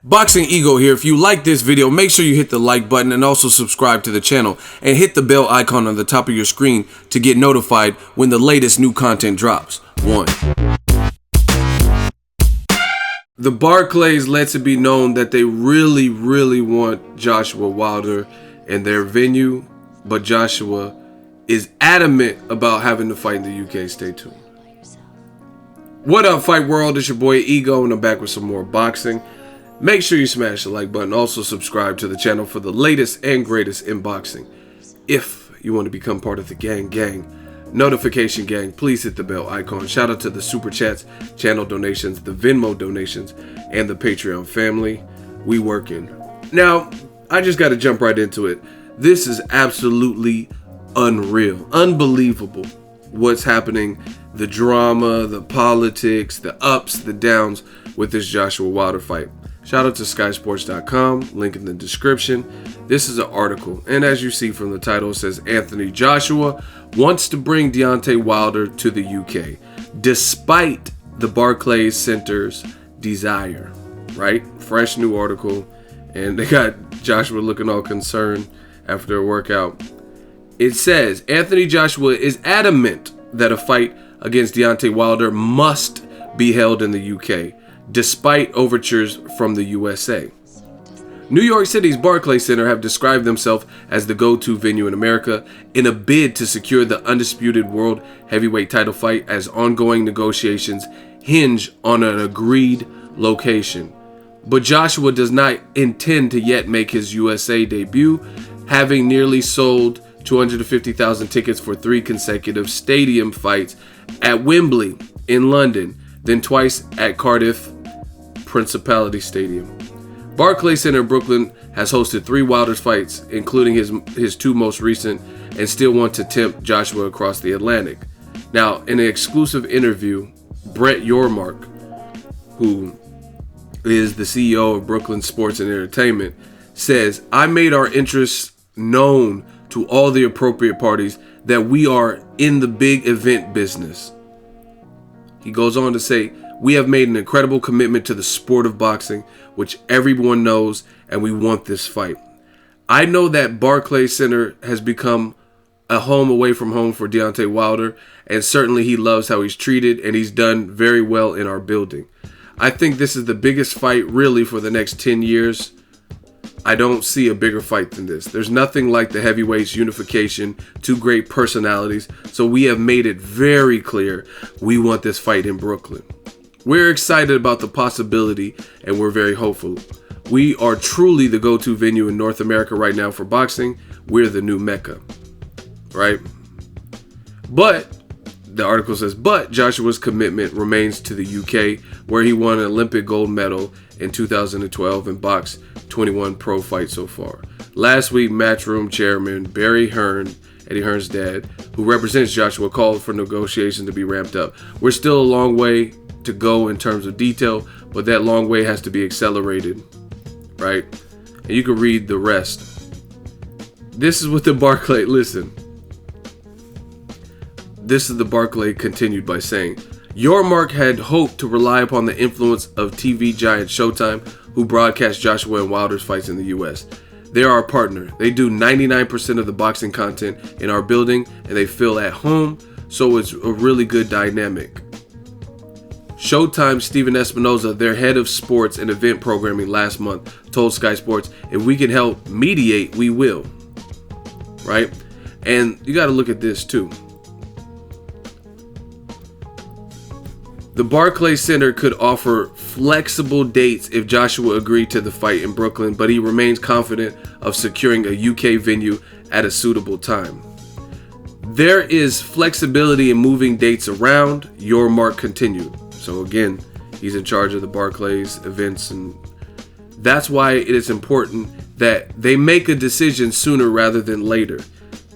Boxing Ego here. If you like this video, make sure you hit the like button and also subscribe to the channel and hit the bell icon on the top of your screen to get notified when the latest new content drops. 1. The Barclays lets it be known that they really want Joshua Wilder in their venue, but Joshua is adamant about having to fight in the UK. Stay tuned. What up, Fight World? It's your boy Ego, and I'm back with some more boxing. Make sure you smash the like button. Also subscribe to the channel for the latest and greatest in boxing. If you want to become part of the gang, notification gang, please hit the bell icon. Shout out to the super chats, channel donations, the Venmo donations, and the Patreon family. We working. Now, I just got to jump right into it. This is absolutely unreal, unbelievable what's happening. The drama, the politics, the ups, the downs with this Joshua Wilder fight. Shout out to skysports.com, link in the description. This is an article, and as you see from the title, it says Anthony Joshua wants to bring Deontay Wilder to the UK, despite the Barclays Center's desire, right? Fresh new article, and they got Joshua looking all concerned after a workout. It says, Anthony Joshua is adamant that a fight against Deontay Wilder must be held in the UK, despite overtures from the USA. New York City's Barclays Center have described themselves as the go-to venue in America in a bid to secure the undisputed world heavyweight title fight, as ongoing negotiations hinge on an agreed location. But Joshua does not intend to yet make his USA debut, having nearly sold 250,000 tickets for 3 consecutive stadium fights at Wembley in London, then twice at Cardiff Principality Stadium. Barclays Center in Brooklyn has hosted 3 Wilder's fights, including his 2 most recent, and still want to tempt Joshua across the Atlantic. Now, in an exclusive interview, Brett Yormark, who is the CEO of Brooklyn Sports and Entertainment, says, I made our interests known to all the appropriate parties that we are in the big event business. He goes on to say, we have made an incredible commitment to the sport of boxing, which everyone knows, and we want this fight. I know that Barclays Center has become a home away from home for Deontay Wilder, and certainly he loves how he's treated, and he's done very well in our building. I think this is the biggest fight really for the next 10 years. I don't see a bigger fight than this. There's nothing like the heavyweights unification, 2 great personalities, so we have made it very clear we want this fight in Brooklyn. We're excited about the possibility, and we're very hopeful. We are truly the go-to venue in North America right now for boxing. We're the new Mecca, right? But the article says, but Joshua's commitment remains to the UK, where he won an Olympic gold medal in 2012 and boxed 21 pro fights so far. Last week, Matchroom chairman Barry Hearn, Eddie Hearn's dad, who represents Joshua, called for negotiations to be ramped up. We're still a long way to go in terms of detail, but that long way has to be accelerated, right? And you can read the rest. This is what the Barclay, listen. This is the Barclay continued by saying, Yormark had hoped to rely upon the influence of TV giant Showtime, who broadcast Joshua and Wilder's fights in the US. They are our partner. They do 99% of the boxing content in our building, and they feel at home, so it's a really good dynamic. Showtime Steven Espinoza, their head of sports and event programming last month, told Sky Sports, if we can help mediate, we will. Right? And you got to look at this too. The Barclays Center could offer flexible dates if Joshua agreed to the fight in Brooklyn, but he remains confident of securing a UK venue at a suitable time. There is flexibility in moving dates around, Yormark continued. So again, he's in charge of the Barclays events, and that's why it is important that they make a decision sooner rather than later.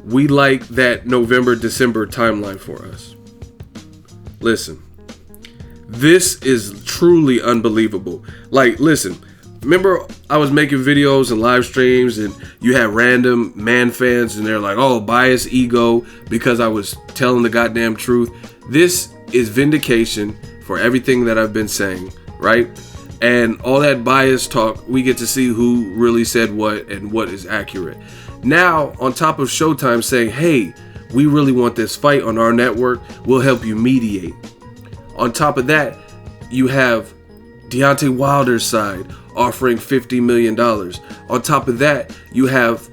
We like that November-December timeline for us. Listen, this is truly unbelievable. Like, listen, remember I was making videos and live streams, and you had random man fans, and they're like, oh, bias ego, because I was telling the goddamn truth. This is vindication for everything that I've been saying, right? And all that bias talk, we get to see who really said what and what is accurate. Now, on top of Showtime saying, hey, we really want this fight on our network, we'll help you mediate. On top of that, you have Deontay Wilder's side offering $50 million. On top of that, you have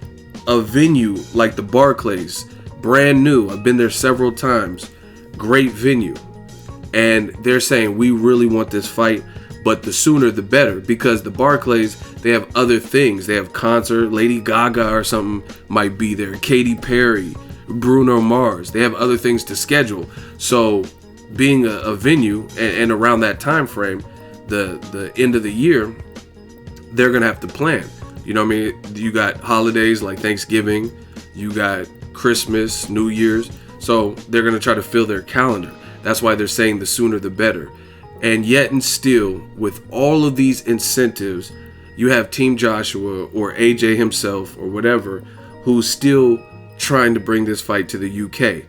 a venue like the Barclays, brand new. I've been there several times. Great venue. And they're saying, we really want this fight, but the sooner the better, because the Barclays, they have other things. They have concert, Lady Gaga or something might be there, Katy Perry, Bruno Mars. They have other things to schedule. So being a venue and around that time frame, the end of the year, they're gonna have to plan. You know what I mean? You got holidays like Thanksgiving, you got Christmas, New Year's. So they're gonna try to fill their calendar. That's why they're saying the sooner the better. And yet and still, with all of these incentives, you have Team Joshua or AJ himself or whatever, who's still trying to bring this fight to the UK.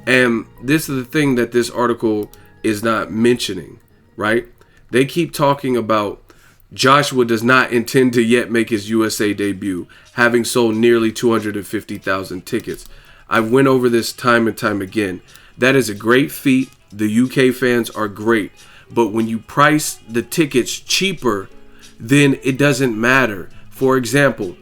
And this is the thing that this article is not mentioning, right? They keep talking about Joshua does not intend to yet make his USA debut, having sold nearly 250,000 tickets. I've went over this time and time again. That is a great feat. The UK fans are great. But when you price the tickets cheaper, then it doesn't matter. For example,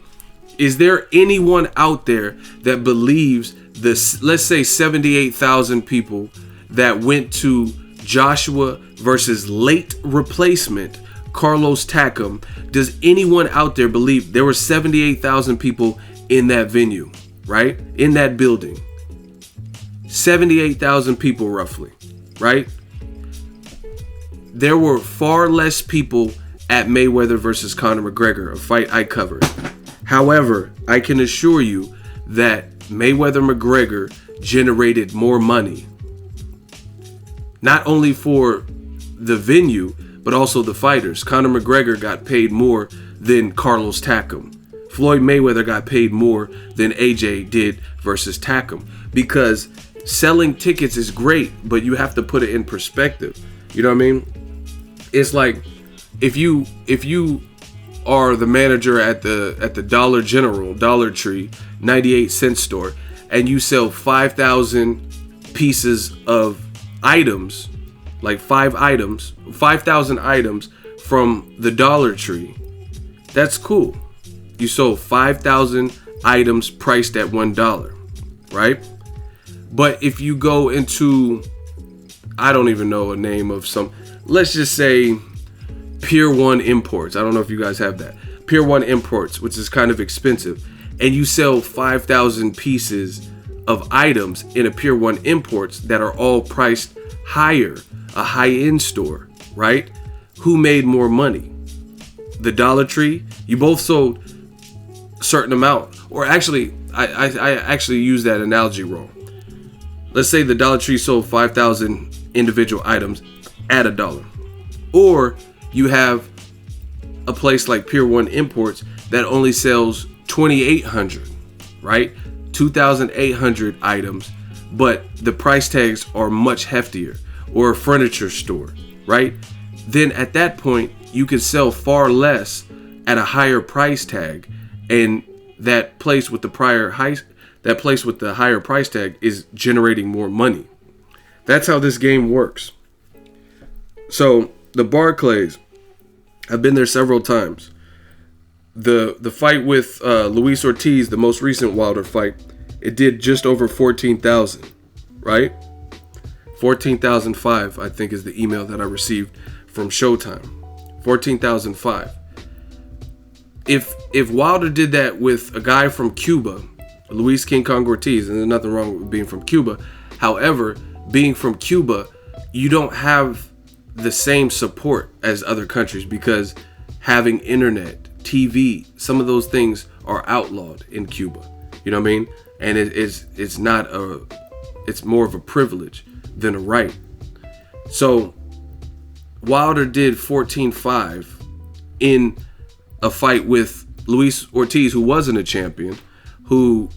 is there anyone out there that believes this, let's say 78,000 people that went to Joshua versus late replacement Carlos Takam, does anyone out there believe there were 78,000 people in that venue, right? In that building. 78,000 people roughly, right? There were far less people at Mayweather versus Conor McGregor, a fight I covered. However, I can assure you that Mayweather-McGregor generated more money. Not only for the venue, but also the fighters. Conor McGregor got paid more than Carlos Takam. Floyd Mayweather got paid more than AJ did versus Takam. Because selling tickets is great, but you have to put it in perspective. You know what I mean? It's like if you are the manager at the Dollar General, Dollar Tree, 98-cent store, and you sell 5,000 pieces of items, like 5,000 items from the Dollar Tree. That's cool. You sold 5,000 items priced at $1, right? But if you go into, I don't even know a name of some, let's just say Pier 1 Imports. I don't know if you guys have that. Pier 1 Imports, which is kind of expensive. And you sell 5,000 pieces of items in a Pier 1 Imports that are all priced higher, a high-end store, right? Who made more money? The Dollar Tree? You both sold a certain amount. Or actually, I actually used that analogy wrong. Let's say the Dollar Tree sold 5,000 individual items at $1. Or you have a place like Pier 1 Imports that only sells 2,800, right? 2,800 items, but the price tags are much heftier. Or a furniture store, right? Then at that point, you could sell far less at a higher price tag, and that place with the higher price tag is generating more money. That's how this game works. So the Barclays, I've been there several times. The fight with Luis Ortiz, the most recent Wilder fight, it did just over 14,000, right? 14,005, I think, is the email that I received from Showtime. 14,005. If Wilder did that with a guy from Cuba, Luis King Kong Ortiz, and there's nothing wrong with being from Cuba. However, being from Cuba, you don't have the same support as other countries because having internet, TV, some of those things are outlawed in Cuba. You know what I mean? And it's more of a privilege than a right. So Wilder did 14-5 in a fight with Luis Ortiz, who wasn't a champion, who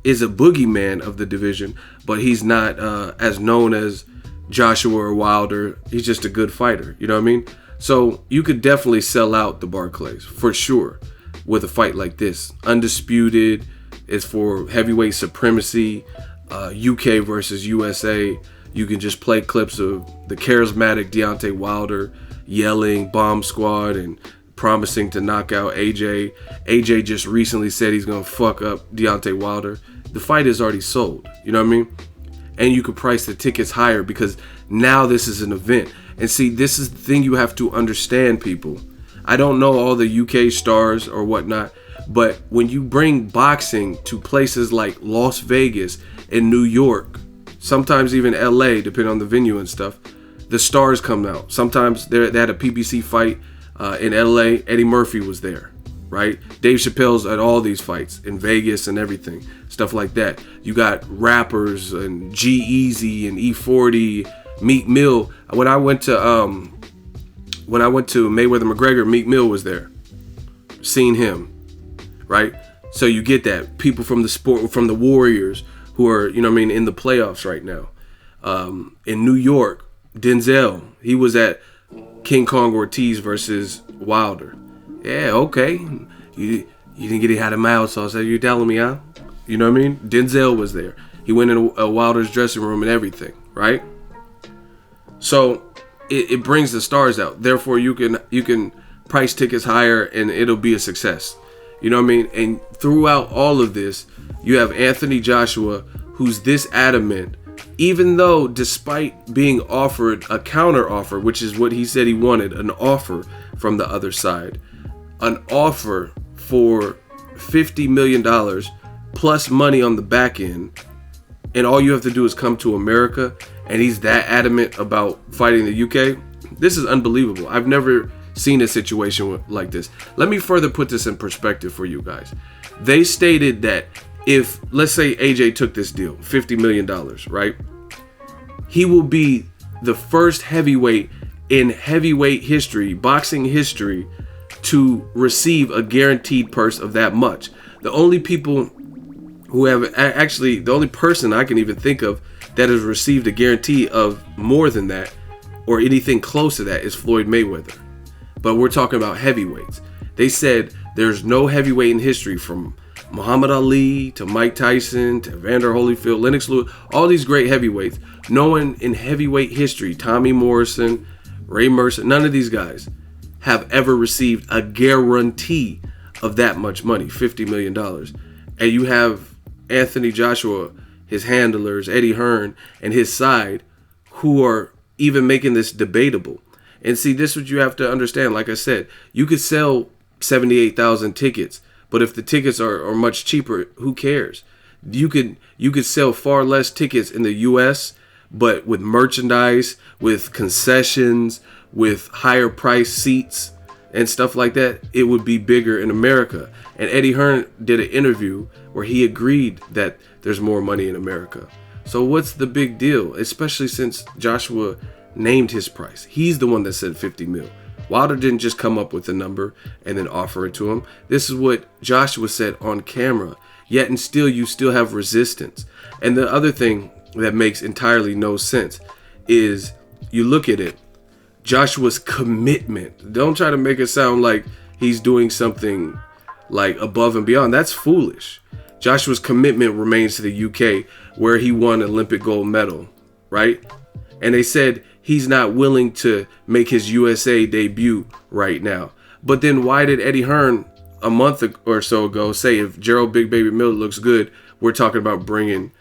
is a boogeyman of the division, but he's not as known as Joshua or Wilder. He's just a good fighter. You know what I mean? So you could definitely sell out the Barclays for sure with a fight like this. Undisputed is for heavyweight supremacy. UK versus USA. You can just play clips of the charismatic Deontay Wilder yelling bomb squad and promising to knock out AJ. AJ just recently said he's going to fuck up Deontay Wilder. The fight is already sold. You know what I mean? And you could price the tickets higher because now this is an event. And see, this is the thing you have to understand, people. I don't know all the UK stars or whatnot, but when you bring boxing to places like Las Vegas and New York, sometimes even LA, depending on the venue and stuff, the stars come out. Sometimes they had a PBC fight in LA. Eddie Murphy was there, right? Dave Chappelle's at all these fights in Vegas and everything, stuff like that. You got rappers and G-Eazy and E40, Meek Mill. When I went to Mayweather McGregor, Meek Mill was there. Seen him, right? So you get that. People from the sport, from the Warriors, who are, you know what I mean, in the playoffs right now. In New York, Denzel, he was at King Kong Ortiz versus Wilder. Yeah, okay. You didn't get it out of my house, so you telling me, huh? You know what I mean? Denzel was there. He went in a Wilder's dressing room and everything, right? So it brings the stars out. Therefore, you can price tickets higher and it'll be a success. You know what I mean? And throughout all of this, you have Anthony Joshua, who's this adamant, even though despite being offered a counter offer, which is what he said he wanted, an offer from the other side, an offer for $50 million plus money on the back end, and all you have to do is come to America, and he's that adamant about fighting the UK. This is unbelievable. I've never seen a situation like this. Let me further put this in perspective for you guys. They stated that if, let's say AJ took this deal, $50 million, right? He will be the first heavyweight in heavyweight history, boxing history, to receive a guaranteed purse of that much. The only people who have, actually, the only person I can even think of that has received a guarantee of more than that or anything close to that is Floyd Mayweather. But we're talking about heavyweights. They said there's no heavyweight in history, from Muhammad Ali to Mike Tyson to Evander Holyfield, Lennox Lewis, all these great heavyweights. No one in heavyweight history, Tommy Morrison, Ray Mercer, none of these guys have ever received a guarantee of that much money, $50 million. And you have Anthony Joshua, his handlers, Eddie Hearn, and his side, who are even making this debatable. And see, this is what you have to understand. Like I said, you could sell 78,000 tickets, but if the tickets are much cheaper, who cares? You could sell far less tickets in the US, but with merchandise, with concessions, with higher price seats and stuff like that, it would be bigger in America. And Eddie Hearn did an interview where he agreed that there's more money in America. So what's the big deal? Especially since Joshua named his price. He's the one that said 50 mil. Wilder didn't just come up with a number and then offer it to him. This is what Joshua said on camera. Yet and still, you still have resistance. And the other thing that makes entirely no sense is you look at it, Joshua's commitment. Don't try to make it sound like he's doing something like above and beyond. That's foolish. Joshua's commitment remains to the UK, where he won an Olympic gold medal, right? And they said he's not willing to make his USA debut right now. But then why did Eddie Hearn a month or so ago say, if Gerald Big Baby Miller looks good, we're talking about bringing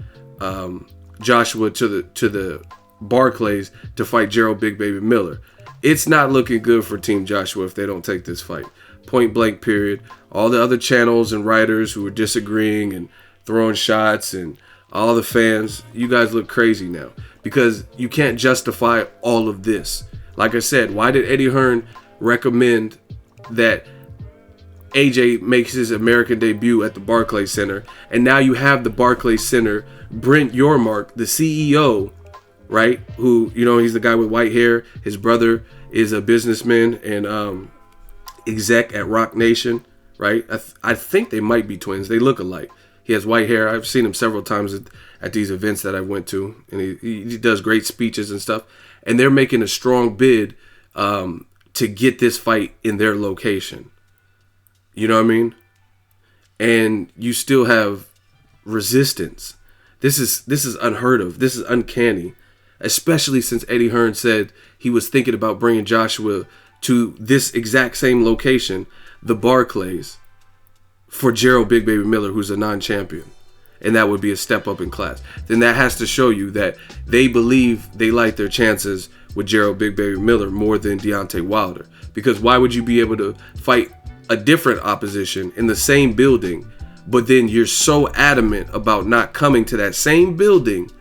Joshua to the Barclays to fight Gerald Big Baby Miller? It's not looking good for Team Joshua if they don't take this fight. Point blank, period. All the other channels and writers who are disagreeing and throwing shots and all the fans, you guys look crazy now because you can't justify all of this. Like I said, why did Eddie Hearn recommend that AJ makes his American debut at the Barclays Center? And now you have the Barclays Center, Brent Yormark, the CEO, right? Who, you know, he's the guy with white hair. His brother is a businessman and exec at Rock Nation, right? I think they might be twins. They look alike. He has white hair. I've seen him several times at these events that I went to, and he does great speeches and stuff. And they're making a strong bid to to get this fight in their location. You know what I mean? And you still have resistance. This is unheard of. This is uncanny, especially since Eddie Hearn said he was thinking about bringing Joshua to this exact same location, the Barclays, for Gerald Big Baby Miller, who's a non-champion. And that would be a step up in class. Then that has to show you that they believe they like their chances with Gerald Big Baby Miller more than Deontay Wilder. Because why would you be able to fight a different opposition in the same building, but then you're so adamant about not coming to that same building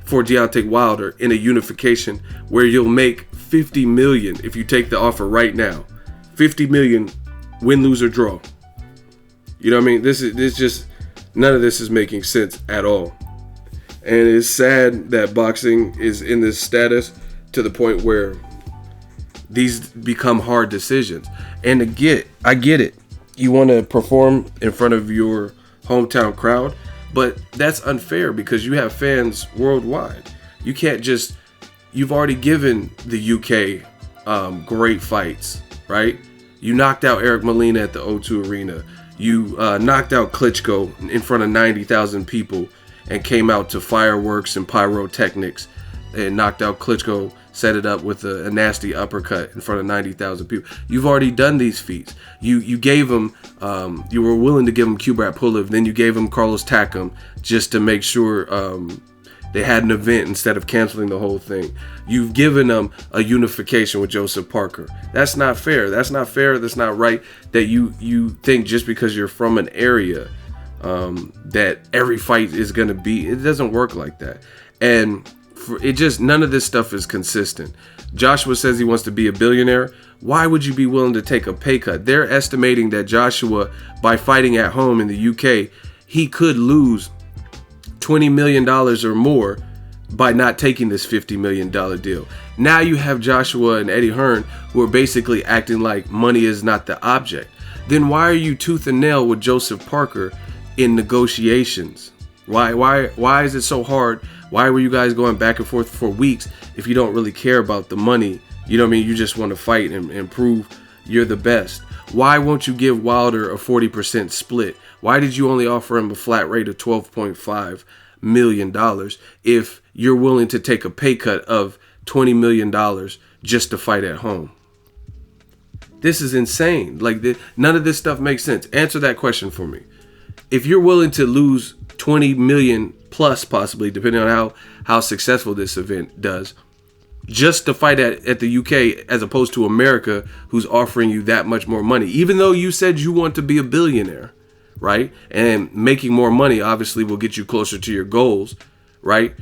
for Deontay Wilder in a unification where you'll make $50 million if you take the offer right now? $50 million, win, lose, or draw. You know what I mean? This just, none of this is making sense at all. And it's sad that boxing is in this status to the point where these become hard decisions. And I get it. You want to perform in front of your hometown crowd, but that's unfair because you have fans worldwide. You can't just, you've already given the UK great fights, right? You knocked out Eric Molina at the O2 Arena. You knocked out Klitschko in front of 90,000 people and came out to fireworks and pyrotechnics and knocked out Klitschko, set it up with a nasty uppercut in front of 90,000 people. You've already done these feats. You gave him, you were willing to give him Kubrat Pulev, then you gave him Carlos Takam just to make sure they had an event instead of canceling the whole thing. You've given them a unification with Joseph Parker. That's not fair. That's not fair. That's not right that you think just because you're from an area that every fight is going to be. It doesn't work like that. And none of this stuff is consistent. Joshua says he wants to be a billionaire. Why would you be willing to take a pay cut? They're estimating that Joshua, by fighting at home in the UK, he could lose $20 million or more by not taking this $50 million deal. Now you have Joshua and Eddie Hearn who are basically acting like money is not the object. Then why are you tooth and nail with Joseph Parker in negotiations? Why is it so hard? Why were you guys going back and forth for weeks if you don't really care about the money? You know what I mean? You just want to fight and prove you're the best. Why won't you give Wilder a 40% split? Why did you only offer him a flat rate of $12.5 million if you're willing to take a pay cut of $20 million just to fight at home? This is insane. None of this stuff makes sense. Answer that question for me. If you're willing to lose 20 million plus, possibly, depending on how successful this event does, just to fight at the UK as opposed to America, who's offering you that much more money, even though you said you want to be a billionaire, right? And making more money obviously will get you closer to your goals, right?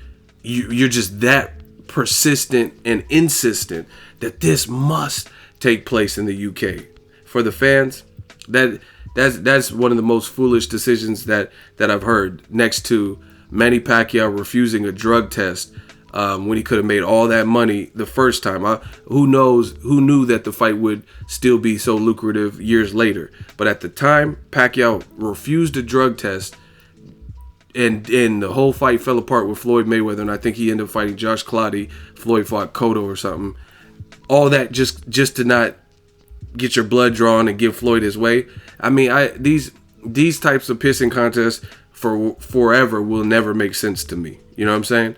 You're just that persistent and insistent that this must take place in the UK. For the fans, that's one of the most foolish decisions that I've heard, next to Manny Pacquiao refusing a drug test when he could have made all that money the first time. Who knew that the fight would still be so lucrative years later? But at the time, Pacquiao refused a drug test, and the whole fight fell apart with Floyd Mayweather, and I think he ended up fighting Josh Clottey. Floyd fought Cotto or something. All that just to not get your blood drawn and give Floyd his way. I mean, these types of pissing contests for forever will never make sense to me. You know what I'm saying?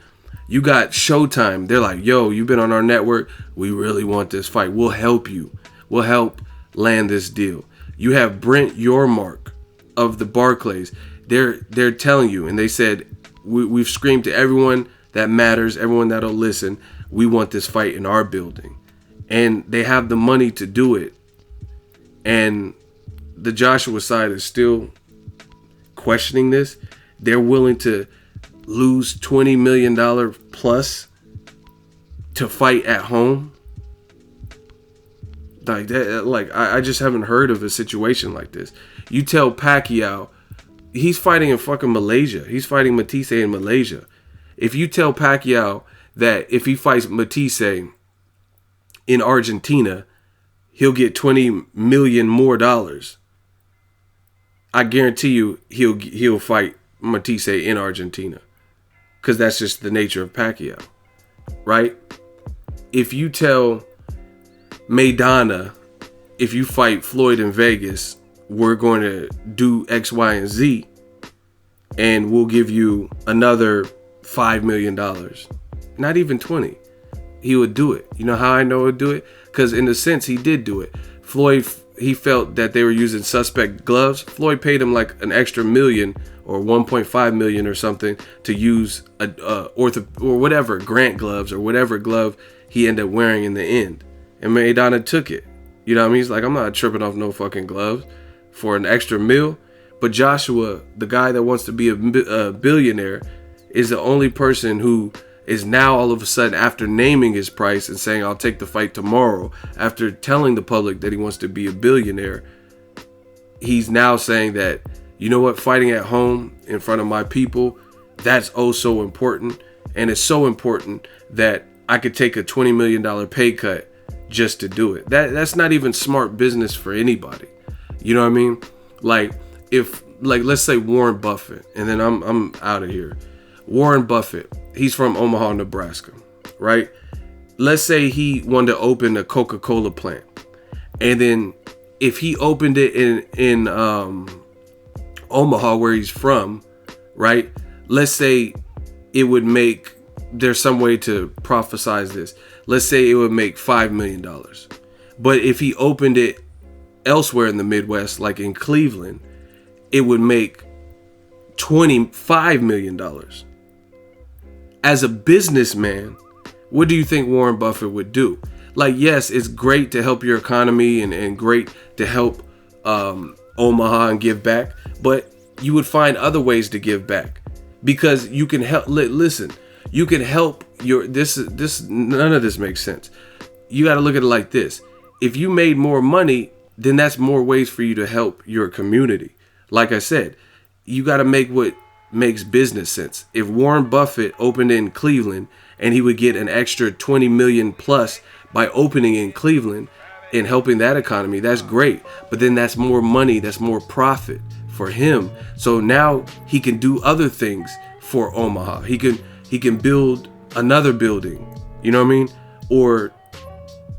You got Showtime. They're like, yo, you've been on our network. We really want this fight. We'll help you. We'll help land this deal. You have Brent Yormark of the Barclays. They're telling you, and they said, we've screamed to everyone that matters, everyone that'll listen, we want this fight in our building. And they have the money to do it. And the Joshua side is still questioning this. They're willing to lose $20 million plus to fight at home. Like that, I just haven't heard of a situation like this. You tell Pacquiao, he's fighting in fucking Malaysia. He's fighting Matisse in Malaysia. If you tell Pacquiao that if he fights Matisse in Argentina, he'll get $20 million more dollars, I guarantee you he'll fight Matisse in Argentina, because that's just the nature of Pacquiao, right? If you tell Maidana, if you fight Floyd in Vegas, we're going to do X, Y, and Z, and we'll give you another $5 million. Not even 20. He would do it. You know how I know he would do it? Because in a sense, he did do it. Floyd, he felt that they were using suspect gloves. Floyd paid him like an extra $1 million or 1.5 million or something to use or whatever, Grant gloves or whatever glove he ended up wearing in the end. And Maidana took it. You know what I mean? He's like, I'm not tripping off no fucking gloves for an extra $1 million. But Joshua, the guy that wants to be a billionaire, is the only person who is now all of a sudden, after naming his price and saying, I'll take the fight tomorrow, after telling the public that he wants to be a billionaire, he's now saying that, you know what, fighting at home in front of my people, that's oh so important. And it's so important that I could take a $20 million pay cut just to do it. That's not even smart business for anybody. You know what I mean? Like, let's say Warren Buffett, and then I'm out of here. Warren Buffett, he's from Omaha, Nebraska, right? Let's say he wanted to open a Coca-Cola plant. And then if he opened it in Omaha, where he's from, right? Let's say it would make, there's some way to prophesize this. Let's say it would make $5 million. But if he opened it elsewhere in the Midwest, like in Cleveland, it would make $25 million. As a businessman, what do you think Warren Buffett would do? Like, yes, it's great to help your economy and great to help Omaha and give back, but you would find other ways to give back because you can help. Listen, you can help your this. None of this makes sense. You got to look at it like this: if you made more money, then that's more ways for you to help your community. Like I said, you got to make what makes business sense. If Warren Buffett opened in Cleveland and he would get an extra 20 million plus by opening in Cleveland and helping that economy, that's great. But then that's more money, that's more profit for him. So now he can do other things for Omaha. He can build another building, you know what I mean? Or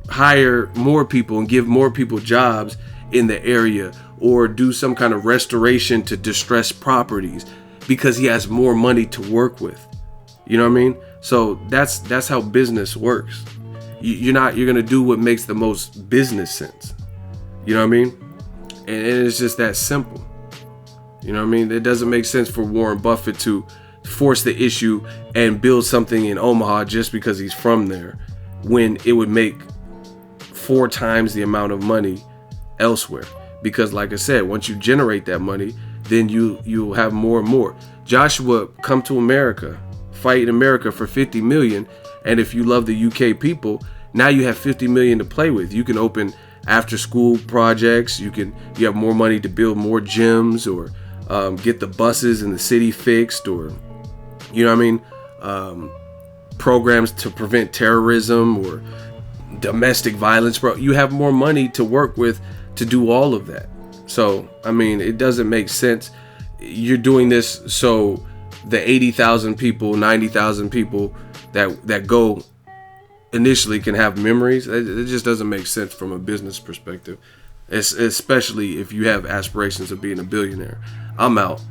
hire more people and give more people jobs in the area, or do some kind of restoration to distressed properties because he has more money to work with. You know what I mean? So that's how business works. You're going to do what makes the most business sense. You know what I mean? And it's just that simple. You know what I mean? It doesn't make sense for Warren Buffett to force the issue and build something in Omaha just because he's from there, when it would make 4 times the amount of money elsewhere. Because like I said, once you generate that money, then you'll have more and more. Joshua, come to America, fight in America for 50 million. And if you love the UK people, now you have 50 million to play with. You can open after school projects. You have more money to build more gyms, or get the buses in the city fixed, or, you know what I mean? Programs to prevent terrorism or domestic violence, bro. You have more money to work with to do all of that. So, I mean, it doesn't make sense. You're doing this so the 80,000 people, 90,000 people that go initially can have memories. It just doesn't make sense from a business perspective, especially if you have aspirations of being a billionaire. I'm out.